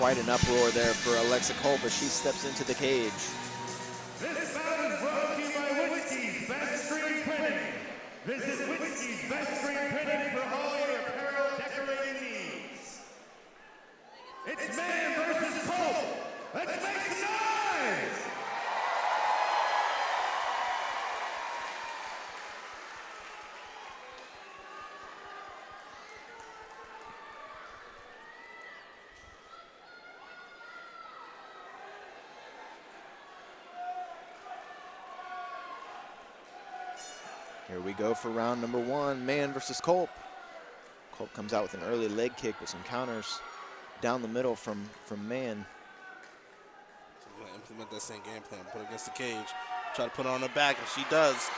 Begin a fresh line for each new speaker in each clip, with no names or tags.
quite an uproar there for Alexa Culp as she steps into the cage.
This bout is brought to you by Whiskey's Best Screen Printing. Visit Whiskey's Best Screen Printing for all your apparel decorating needs. It's Mann versus Culp. Let's make some noise!
Here we go for round number 1, Mann versus Culp. Culp comes out with an early leg kick with some counters down the middle from Mann.
So we're gonna implement that same game plan, put her against the cage, try to put her on her back, and she does.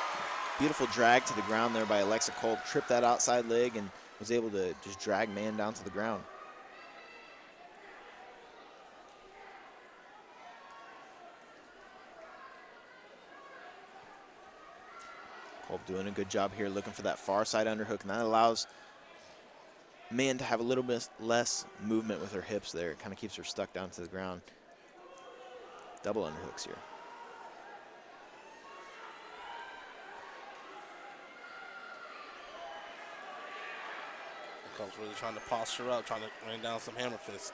Beautiful drag to the ground there by Alexa Culp, tripped that outside leg and was able to just drag Mann down to the ground. Culp doing a good job here, looking for that far side underhook, and that allows Mann to have a little bit less movement with her hips there. It kind of keeps her stuck down to the ground. Double underhooks here.
Culp's really trying to posture up, trying to rain down some hammer fist.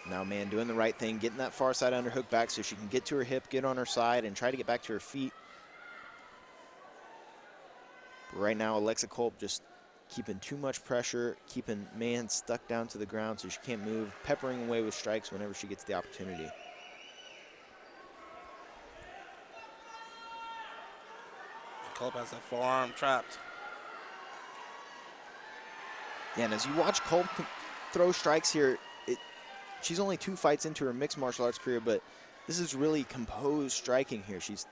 Now Mann doing the right thing, getting that far side underhook back so she can get to her hip, get on her side, and try to get back to her feet. But right now, Alexa Culp just keeping too much pressure, keeping Mann stuck down to the ground so she can't move, peppering away with strikes whenever she gets the opportunity.
Culp has that forearm trapped.
Yeah, and as you watch Culp throw strikes here, she's only 2 fights into her mixed martial arts career, but this is really composed striking here. She's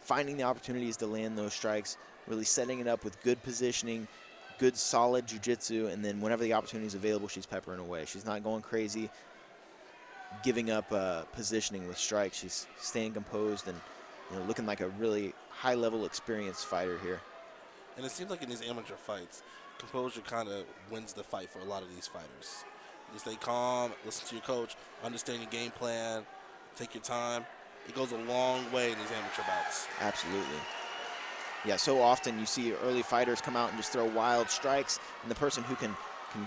finding the opportunities to land those strikes, really setting it up with good positioning, good solid jiu-jitsu, and then whenever the opportunity is available, she's peppering away. She's not going crazy, giving up positioning with strikes. She's staying composed and looking like a really high-level experienced fighter here.
And it seems like in these amateur fights, composure kind of wins the fight for a lot of these fighters. You stay calm, listen to your coach, understand your game plan, take your time. It goes a long way in these amateur bouts.
Absolutely. Yeah, so often you see early fighters come out and just throw wild strikes, and the person who can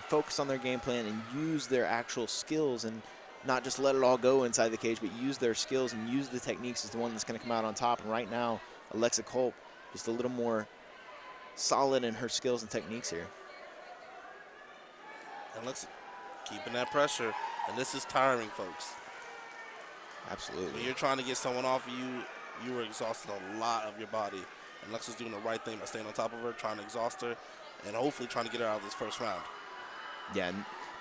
focus on their game plan and use their actual skills and not just let it all go inside the cage, but use their skills and use the techniques is the one that's going to come out on top. And right now, Alexa Culp just a little more solid in her skills and techniques here.
And let's keeping that pressure, and this is tiring, folks.
Absolutely.
When you're trying to get someone off of you, you were exhausting a lot of your body. And Alexa's doing the right thing by staying on top of her, trying to exhaust her, and hopefully trying to get her out of this first round.
Yeah,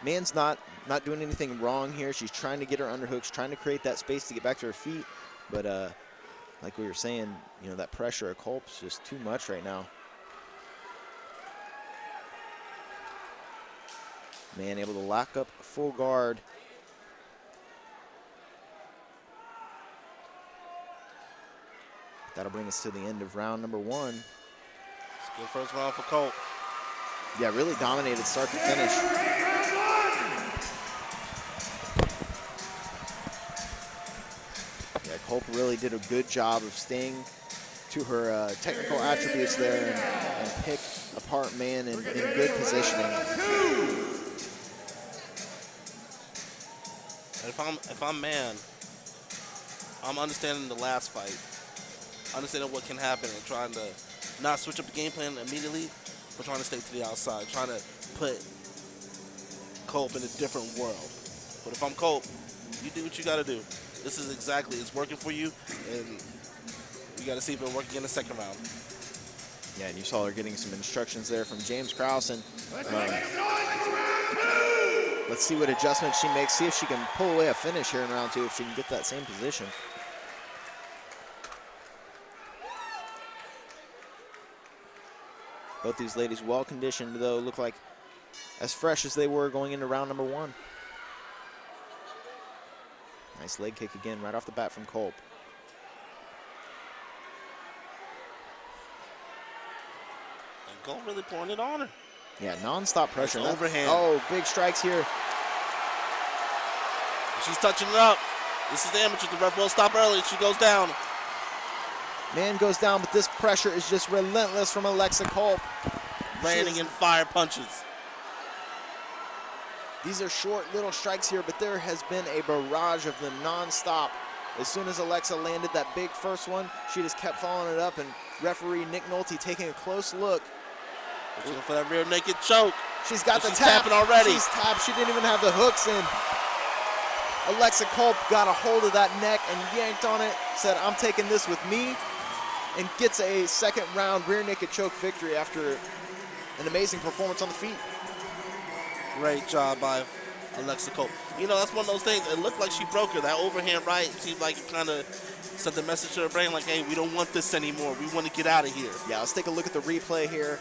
Mann's not doing anything wrong here. She's trying to get her underhooks, trying to create that space to get back to her feet. But like we were saying, that pressure at Culp's just too much right now. Mann able to lock up full guard. That'll bring us to the end of round number 1.
It's a good first round for Culp.
Yeah, really dominated start to finish. Yeah, Culp really did a good job of staying to her technical attributes there and pick apart Mann in good positioning.
If I'm Mann, I'm understanding the last fight, understanding what can happen, and trying to not switch up the game plan immediately, but trying to stay to the outside, trying to put Culp in a different world. But if I'm Culp, you do what you got to do. This is exactly, it's working for you, and you got to see if it'll work again in the second round.
Yeah, and you saw her getting some instructions there from James Krause, and let's see what adjustments she makes, see if she can pull away a finish here in round 2, if she can get that same position. Both these ladies well conditioned, though, look like as fresh as they were going into round number 1. Nice leg kick again right off the bat from Culp.
And Culp really pouring it on her.
Yeah, non-stop pressure.
Nice overhand.
Oh, big strikes here.
She's touching it up. This is the amateur. The ref will stop early. She goes down.
Mann goes down, but this pressure is just relentless from Alexa Culp.
Landing in fire punches.
These are short little strikes here, but there has been a barrage of them nonstop. As soon as Alexa landed that big first one, she just kept following it up, and referee Nick Nolte taking a close look.
Looking for that rear naked choke.
She's got the
she's
tap.
tapping already.
She's tapped. She didn't even have the hooks in. Alexa Culp got a hold of that neck and yanked on it, said, I'm taking this with me, and gets a second round rear naked choke victory after an amazing performance on the feet.
Great job by Alexa Culp. You know, that's one of those things. It looked like she broke her. That overhand right seemed like it kind of sent the message to her brain like, hey, we don't want this anymore. We want to get out of here.
Yeah, let's take a look at the replay here,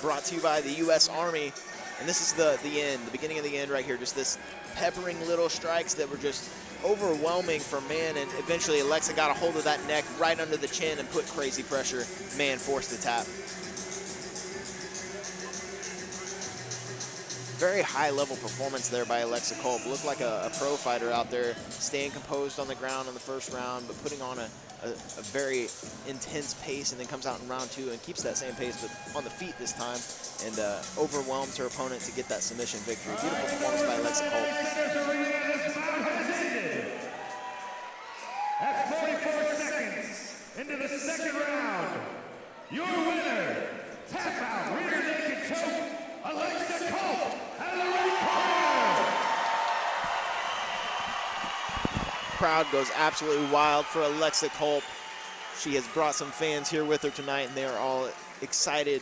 brought to you by the U.S. Army. And this is the end, the beginning of the end right here. Just this peppering little strikes that were just overwhelming for Mann. And eventually Alexa got a hold of that neck right under the chin and put crazy pressure. Mann forced the tap. Very high-level performance there by Alexa Culp. Looked like a pro fighter out there, staying composed on the ground in the first round, but putting on a very intense pace, and then comes out in round two and keeps that same pace, but on the feet this time, and overwhelms her opponent to get that submission victory. Beautiful performance by Alexa Culp.
At 44 seconds into the second round, your winner, tap out, rear naked choke, Alexa Culp, out of the red corner.
Crowd goes absolutely wild for Alexa Culp. She has brought some fans here with her tonight, and they are all excited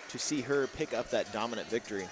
to see her pick up that dominant victory.